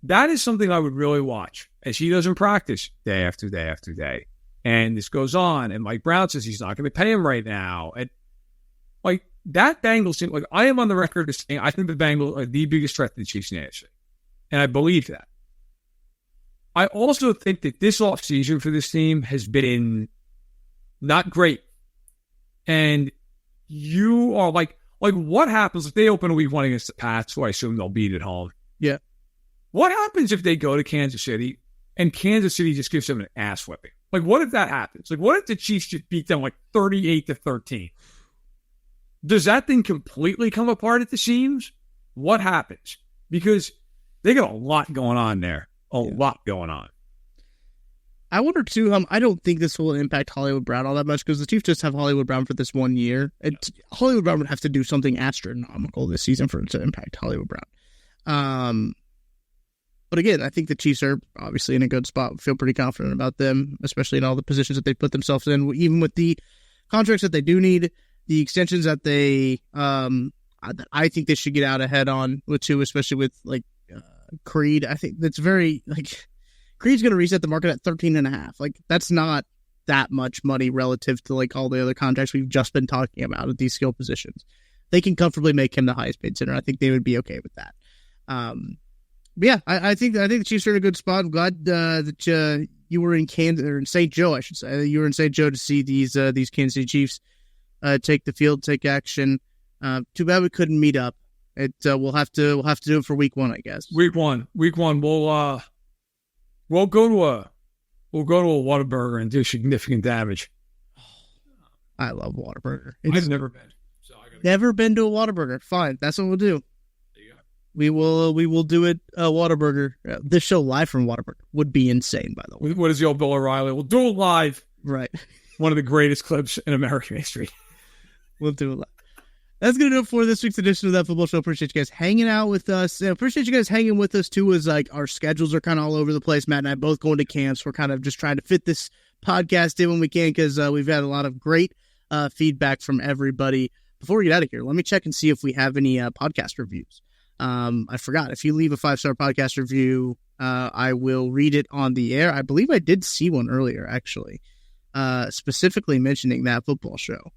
that is something I would really watch as he doesn't practice day after day after day. And this goes on, and Mike Brown says he's not going to pay him right now. And that Bengals team, I am on the record as saying I think the Bengals are the biggest threat to the Chiefs in the AFC. And I believe that. I also think that this offseason for this team has been not great. And you are what happens if they open a week 1 against the Pats, who I assume they'll beat at home? Yeah. What happens if they go to Kansas City and Kansas City just gives them an ass whipping? What if that happens? What if the Chiefs just beat them 38-13? Does that thing completely come apart at the seams? What happens? Because they got a lot going on there. A lot going on. I wonder too. I don't think this will impact Hollywood Brown all that much because the Chiefs just have Hollywood Brown for this 1 year. Hollywood Brown would have to do something astronomical this season for it to impact Hollywood Brown. But again, I think the Chiefs are obviously in a good spot. Feel pretty confident about them, especially in all the positions that they put themselves in, even with the contracts that they do need, the extensions that that I think they should get out ahead on with too, especially with like Creed. I think that's very like. Creed's going to reset the market at 13.5. Like, that's not that much money relative to like all the other contracts we've just been talking about at these skill positions. They can comfortably make him the highest paid center. I think they would be okay with that. But yeah, I think the Chiefs are in a good spot. I'm glad that you were in Kansas or in St. Joe, I should say. You were in St. Joe to see these Kansas City Chiefs take the field, take action. Too bad we couldn't meet up. We'll have to do it for week 1, I guess. Week one. We'll go to a Whataburger and do significant damage. I love Whataburger. I've never been. So never been to a Whataburger. Fine, that's what we'll do. There you go. We will do it. Whataburger. This show live from Whataburger would be insane. By the way, what is the old Bill O'Reilly? We'll do it live. Right. One of the greatest clips in American history. We'll do it live. That's going to do it for this week's edition of That Football Show. Appreciate you guys hanging out with us. Appreciate you guys hanging with us, too, as like our schedules are kind of all over the place. Matt and I both going to camps. We're kind of just trying to fit this podcast in when we can because we've had a lot of great feedback from everybody. Before we get out of here, let me check and see if we have any podcast reviews. I forgot. If you leave a 5-star podcast review, I will read it on the air. I believe I did see one earlier, actually, specifically mentioning That Football Show.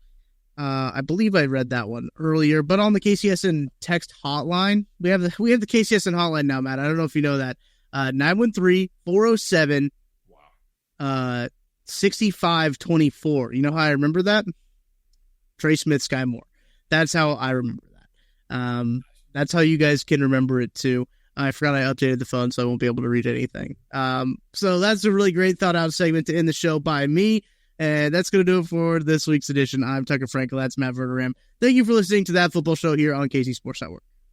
I believe I read that one earlier, but on the KCSN text hotline, we have the KCSN hotline now, Matt. I don't know if you know that. 913-407 6524. You know how I remember that? Trey Smith, Skyy Moore. That's how I remember that. That's how you guys can remember it too. I forgot I updated the phone, so I won't be able to read anything. So that's a really great thought out segment to end the show by me. And that's going to do it for this week's edition. I'm Tucker Franklin. That's Matt Verderame. Thank you for listening to That Football Show here on KC Sports Network.